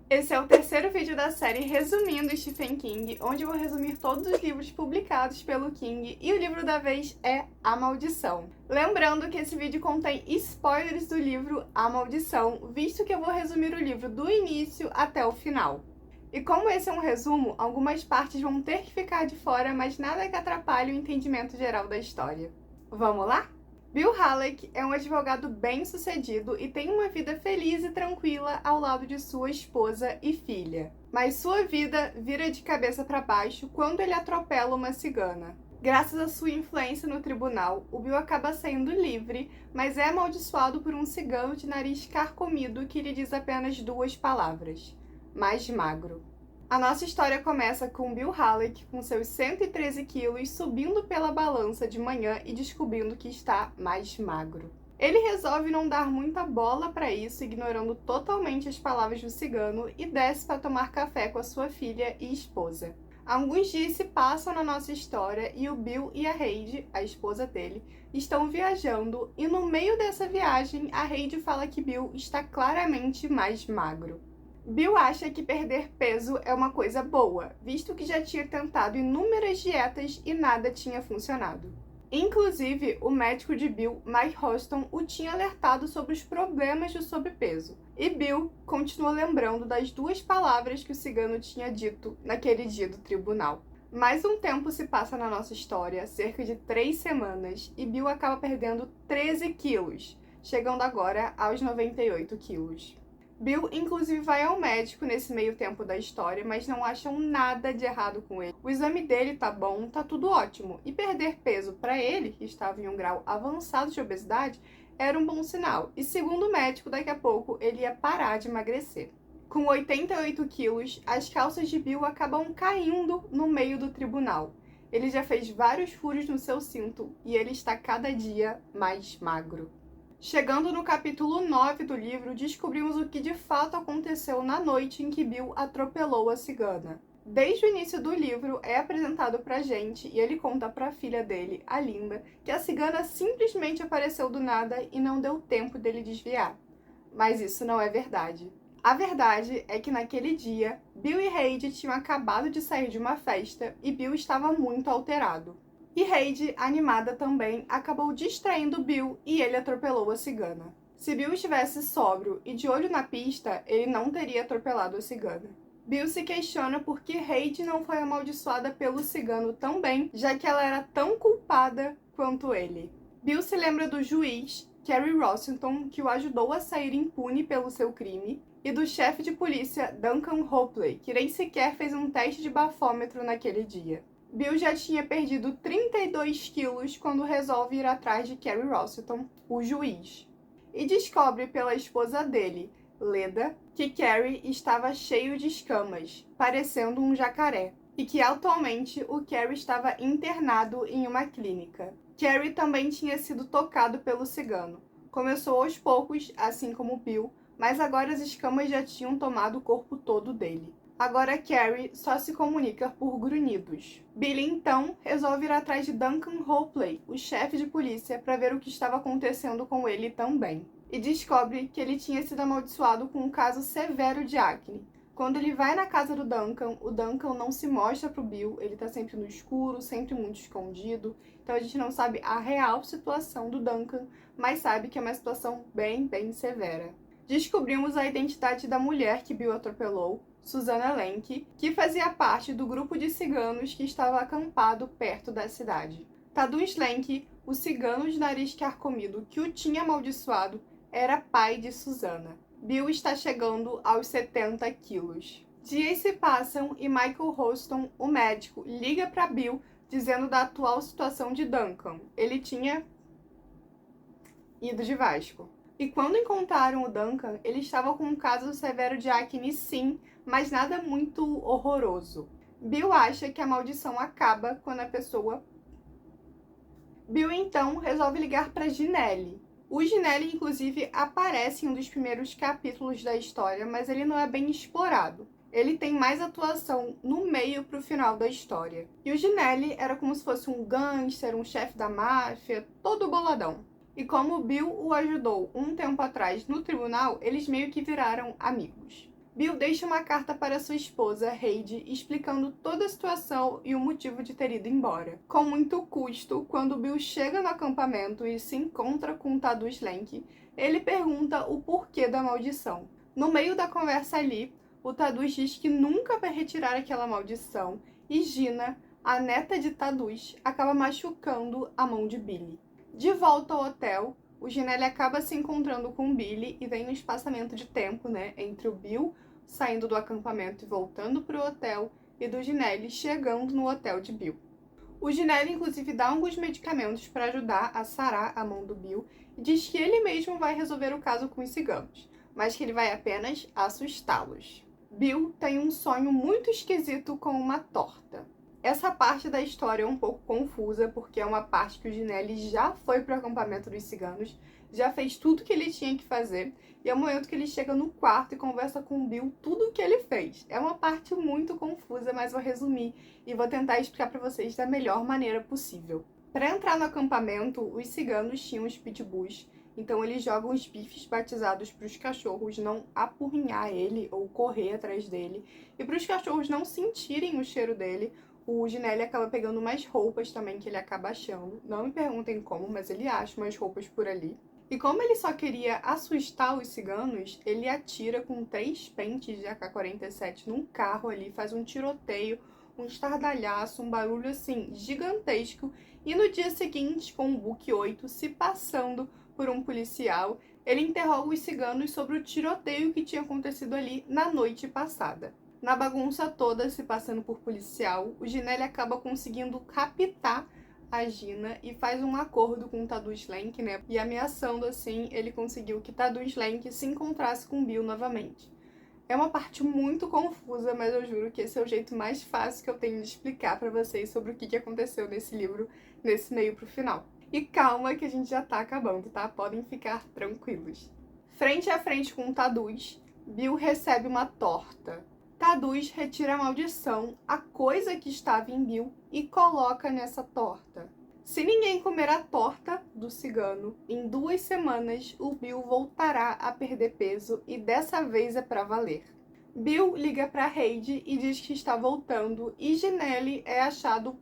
Esse é o terceiro vídeo da série Resumindo Stephen King, onde eu vou resumir todos os livros publicados pelo King, e o livro da vez é A Maldição. Lembrando que esse vídeo contém spoilers do livro A Maldição, visto que eu vou resumir o livro do início até o final. E como esse é um resumo, algumas partes vão ter que ficar de fora, mas nada que atrapalhe o entendimento geral da história. Vamos lá? Bill Halleck é um advogado bem-sucedido e tem uma vida feliz e tranquila ao lado de sua esposa e filha. Mas sua vida vira de cabeça para baixo quando ele atropela uma cigana. Graças à sua influência no tribunal, o Bill acaba saindo livre, mas é amaldiçoado por um cigano de nariz carcomido que lhe diz apenas duas palavras: mais magro. A nossa história começa com Bill Halleck, com seus 113 quilos, subindo pela balança de manhã e descobrindo que está mais magro. Ele resolve não dar muita bola para isso, ignorando totalmente as palavras do cigano, e desce para tomar café com a sua filha e esposa. Alguns dias se passam na nossa história e o Bill e a Heidi, a esposa dele, estão viajando, e no meio dessa viagem a Heidi fala que Bill está claramente mais magro. Bill acha que perder peso é uma coisa boa, visto que já tinha tentado inúmeras dietas e nada tinha funcionado. Inclusive, o médico de Bill, Mike Houston, o tinha alertado sobre os problemas do sobrepeso. E Bill continua lembrando das duas palavras que o cigano tinha dito naquele dia do tribunal. Mais um tempo se passa na nossa história, cerca de 3 semanas, e Bill acaba perdendo 13 quilos, chegando agora aos 98 quilos. Bill, inclusive, vai ao médico nesse meio tempo da história, mas não acham nada de errado com ele. O exame dele tá bom, tá tudo ótimo. E perder peso para ele, que estava em um grau avançado de obesidade, era um bom sinal. E segundo o médico, daqui a pouco ele ia parar de emagrecer. Com 88 quilos, as calças de Bill acabam caindo no meio do tribunal. Ele já fez vários furos no seu cinto e ele está cada dia mais magro. Chegando no capítulo 9 do livro, descobrimos o que de fato aconteceu na noite em que Bill atropelou a cigana. Desde o início do livro é apresentado pra gente e ele conta pra filha dele, a Linda, que a cigana simplesmente apareceu do nada e não deu tempo dele desviar. Mas isso não é verdade. A verdade é que naquele dia, Bill e Heidi tinham acabado de sair de uma festa e Bill estava muito alterado. E Heidi, animada também, acabou distraindo Bill e ele atropelou a cigana. Se Bill estivesse sóbrio e de olho na pista, ele não teria atropelado a cigana. Bill se questiona por que Heidi não foi amaldiçoada pelo cigano também, já que ela era tão culpada quanto ele. Bill se lembra do juiz, Kerry Rossington, que o ajudou a sair impune pelo seu crime, e do chefe de polícia, Duncan Hopley, que nem sequer fez um teste de bafômetro naquele dia. Bill já tinha perdido 32 quilos quando resolve ir atrás de Kerry Rossington, o juiz. E descobre pela esposa dele, Leda, que Kerry estava cheio de escamas, parecendo um jacaré, e que atualmente o Kerry estava internado em uma clínica. Kerry também tinha sido tocado pelo cigano. Começou aos poucos, assim como Bill, mas agora as escamas já tinham tomado o corpo todo dele. Agora Kerry só se comunica por grunhidos. Billy, então, resolve ir atrás de Duncan Hopley, o chefe de polícia, para ver o que estava acontecendo com ele também. E descobre que ele tinha sido amaldiçoado com um caso severo de acne. Quando ele vai na casa do Duncan, o Duncan não se mostra pro Bill, ele tá sempre no escuro, sempre muito escondido. Então a gente não sabe a real situação do Duncan, mas sabe que é uma situação bem severa. Descobrimos a identidade da mulher que Bill atropelou, Susanna Lenk, que fazia parte do grupo de ciganos que estava acampado perto da cidade. Tadeusz Lenk, o cigano de nariz carcomido que o tinha amaldiçoado, era pai de Susanna. Bill está chegando aos 70 quilos. Dias se passam e Michael Houston, o médico, liga para Bill dizendo da atual situação de Duncan. Ele tinha ido de Vasco. E quando encontraram o Duncan, ele estava com um caso severo de acne, sim, mas nada muito horroroso. Bill acha que a maldição acaba quando a pessoa... Bill, então, resolve ligar para Ginelli. O Ginelli, inclusive, aparece em um dos primeiros capítulos da história, mas ele não é bem explorado. Ele tem mais atuação no meio pro final da história. E o Ginelli era como se fosse um gangster, um chefe da máfia, todo boladão. E como Bill o ajudou um tempo atrás no tribunal, eles meio que viraram amigos. Bill deixa uma carta para sua esposa, Heidi, explicando toda a situação e o motivo de ter ido embora. Com muito custo, quando Bill chega no acampamento e se encontra com Tadus Lenk, ele pergunta o porquê da maldição. No meio da conversa ali, o Tadus diz que nunca vai retirar aquela maldição e Gina, a neta de Tadus, acaba machucando a mão de Billy. De volta ao hotel, o Ginelli acaba se encontrando com o Billy e vem no espaçamento de tempo, entre o Bill saindo do acampamento e voltando para o hotel e do Ginelli chegando no hotel de Bill. O Ginelli, inclusive, dá alguns medicamentos para ajudar a sarar a mão do Bill e diz que ele mesmo vai resolver o caso com os ciganos, mas que ele vai apenas assustá-los. Bill tem um sonho muito esquisito com uma torta. Essa parte da história é um pouco confusa, porque é uma parte que o Ginelli já foi para o acampamento dos ciganos, já fez tudo que ele tinha que fazer, e é o momento que ele chega no quarto e conversa com o Bill tudo o que ele fez. É uma parte muito confusa, mas vou resumir e vou tentar explicar para vocês da melhor maneira possível. Para entrar no acampamento, os ciganos tinham os pitbulls, então eles jogam os bifes batizados para os cachorros não apurrinhar ele ou correr atrás dele, e para os cachorros não sentirem o cheiro dele. O Ginelli acaba pegando umas roupas também que ele acaba achando. Não me perguntem como, mas ele acha umas roupas por ali. E como ele só queria assustar os ciganos, ele atira com 3 pentes de AK-47 num carro ali, faz um tiroteio, um estardalhaço, um barulho assim gigantesco. E no dia seguinte, com o Book 8 se passando por um policial, ele interroga os ciganos sobre o tiroteio que tinha acontecido ali na noite passada. Na bagunça toda, se passando por policial, o Ginelli acaba conseguindo captar a Gina e faz um acordo com o Tadus Lenk, E ameaçando assim, ele conseguiu que Tadus Lenk se encontrasse com Bill novamente. É uma parte muito confusa, mas eu juro que esse é o jeito mais fácil que eu tenho de explicar pra vocês sobre o que aconteceu nesse livro, nesse meio pro final. E calma que a gente já tá acabando, tá? Podem ficar tranquilos. Frente a frente com o Tadus, Bill recebe uma torta. Tadus retira a maldição, a coisa que estava em Bill, e coloca nessa torta. Se ninguém comer a torta do cigano, em 2 semanas o Bill voltará a perder peso e dessa vez é pra valer. Bill liga pra Heidi e diz que está voltando e Ginelli é achado.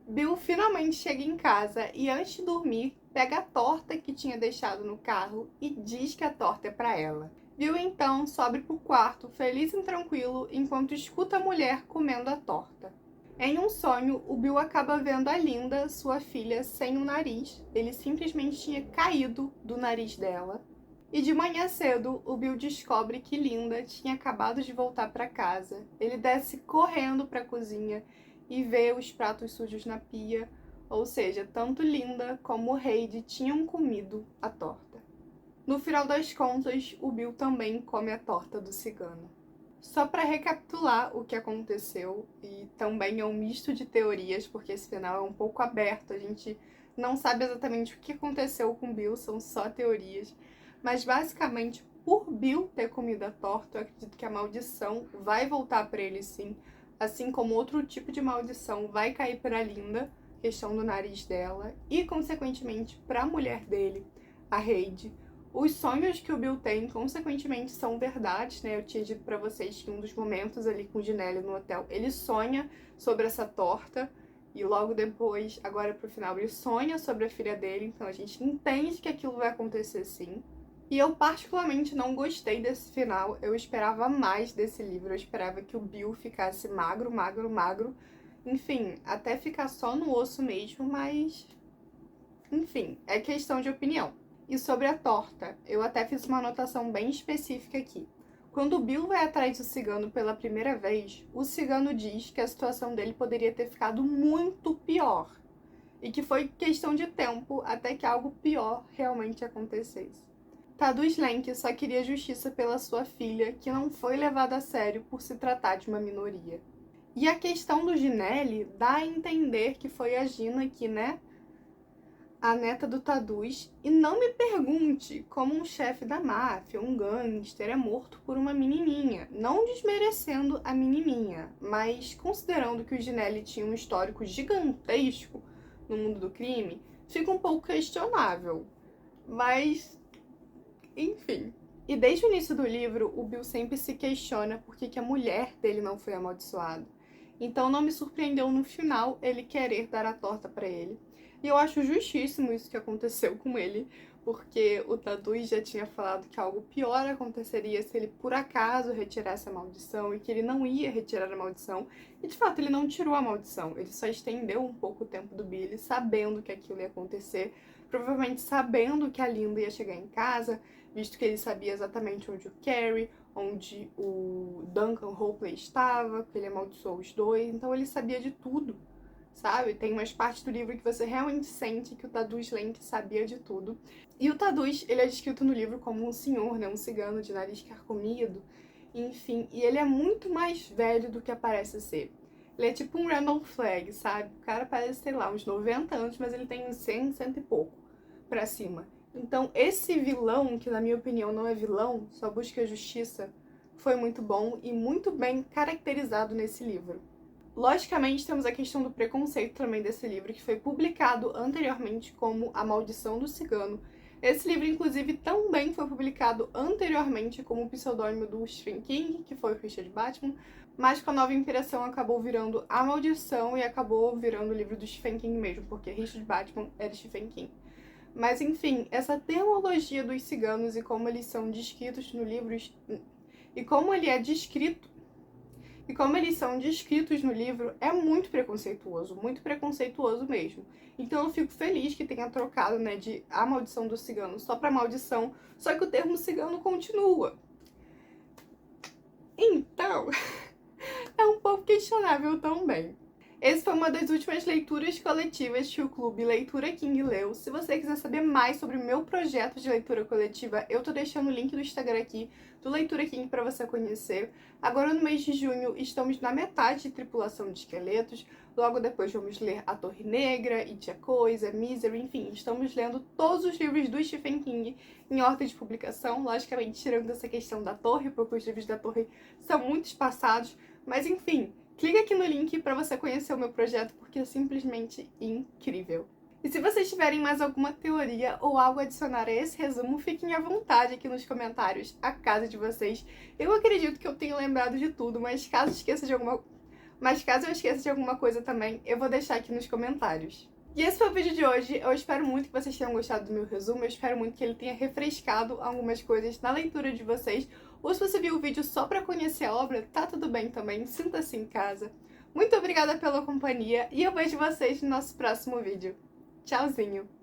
Bill finalmente chega em casa e antes de dormir, pega a torta que tinha deixado no carro e diz que a torta é pra ela. Bill então sobe pro quarto, feliz e tranquilo, enquanto escuta a mulher comendo a torta. Em um sonho, o Bill acaba vendo a Linda, sua filha, sem um nariz. Ele simplesmente tinha caído do nariz dela. E de manhã cedo, o Bill descobre que Linda tinha acabado de voltar para casa. Ele desce correndo para a cozinha e vê os pratos sujos na pia. Ou seja, tanto Linda como Heidi tinham comido a torta. No final das contas, o Bill também come a torta do cigano. Só para recapitular o que aconteceu, e também é um misto de teorias, porque esse final é um pouco aberto, a gente não sabe exatamente o que aconteceu com Bill, são só teorias. Mas basicamente, por Bill ter comido a torta, eu acredito que a maldição vai voltar para ele sim, assim como outro tipo de maldição vai cair para Linda, questão do nariz dela, e consequentemente para a mulher dele, a Heidi. Os sonhos que o Bill tem, consequentemente, são verdades, Eu tinha dito pra vocês que um dos momentos ali com o Ginelli no hotel, ele sonha sobre essa torta. E logo depois, agora pro final, ele sonha sobre a filha dele. Então a gente entende que aquilo vai acontecer sim. E eu particularmente não gostei desse final. Eu esperava mais desse livro. Eu esperava que o Bill ficasse magro, magro, magro. Enfim, até ficar só no osso mesmo, mas... Enfim, é questão de opinião. E sobre a torta, eu até fiz uma anotação bem específica aqui. Quando o Bill vai atrás do cigano pela primeira vez, o cigano diz que a situação dele poderia ter ficado muito pior. E que foi questão de tempo até que algo pior realmente acontecesse. Tadus Lenk só queria justiça pela sua filha, que não foi levada a sério por se tratar de uma minoria. E a questão do Ginelli dá a entender que foi a Gina que, a neta do Tadus, e não me pergunte como um chefe da máfia, um gangster, é morto por uma menininha, não desmerecendo a menininha, mas considerando que o Ginelli tinha um histórico gigantesco no mundo do crime, fica um pouco questionável. Mas, enfim. E desde o início do livro, o Bill sempre se questiona por que a mulher dele não foi amaldiçoada. Então não me surpreendeu no final ele querer dar a torta pra ele. E eu acho justíssimo isso que aconteceu com ele, porque o Tadui já tinha falado que algo pior aconteceria se ele por acaso retirasse a maldição e que ele não ia retirar a maldição. E de fato ele não tirou a maldição, ele só estendeu um pouco o tempo do Billy, sabendo que aquilo ia acontecer, provavelmente sabendo que a Linda ia chegar em casa, visto que ele sabia exatamente onde o Carrie, onde o Duncan Hopley estava, que ele amaldiçoou os dois, então ele sabia de tudo, sabe? Tem umas partes do livro que você realmente sente que o Tadus Lenk sabia de tudo. E o Tadus, ele é descrito no livro como um senhor, né? Um cigano de nariz carcomido, enfim, e ele é muito mais velho do que aparece ser. Ele é tipo um Randall Flagg, sabe? O cara parece, sei lá, uns 90 anos, mas ele tem uns 100, cento e pouco pra cima. Então, esse vilão, que na minha opinião não é vilão, só busca justiça, foi muito bom e muito bem caracterizado nesse livro. Logicamente, temos a questão do preconceito também desse livro, que foi publicado anteriormente como A Maldição do Cigano. Esse livro, inclusive, também foi publicado anteriormente como o pseudônimo do Stephen King, que foi o Richard Bachman, mas com a nova impressão acabou virando A Maldição e acabou virando o livro do Stephen King mesmo, porque Richard Bachman era Stephen King. Mas enfim, essa terminologia dos ciganos e como eles são descritos no livro e como ele é descrito e como eles são descritos no livro é muito preconceituoso mesmo. Então eu fico feliz que tenha trocado, né, de A Maldição do Cigano só para maldição, só que o termo cigano continua. Então, é um pouco questionável também. Essa foi uma das últimas leituras coletivas que o Clube Leitura King leu. Se você quiser saber mais sobre o meu projeto de leitura coletiva, eu tô deixando o link do Instagram aqui, do Leitura King, para você conhecer. Agora, no mês de junho, estamos na metade de Tripulação de Esqueletos. Logo depois vamos ler A Torre Negra, It a Coisa, Misery, enfim, estamos lendo todos os livros do Stephen King em ordem de publicação, logicamente tirando essa questão da torre, porque os livros da torre são muito espaçados, mas enfim, clica aqui no link para você conhecer o meu projeto, porque é simplesmente incrível. E se vocês tiverem mais alguma teoria ou algo a adicionar a esse resumo, fiquem à vontade aqui nos comentários, a casa de vocês. Eu acredito que eu tenho lembrado de tudo, mas caso eu esqueça de alguma coisa também, eu vou deixar aqui nos comentários. E esse foi o vídeo de hoje. Eu espero muito que vocês tenham gostado do meu resumo. Eu espero muito que ele tenha refrescado algumas coisas na leitura de vocês. Ou se você viu o vídeo só para conhecer a obra, tá tudo bem também. Sinta-se em casa. Muito obrigada pela companhia e eu vejo vocês no nosso próximo vídeo. Tchauzinho!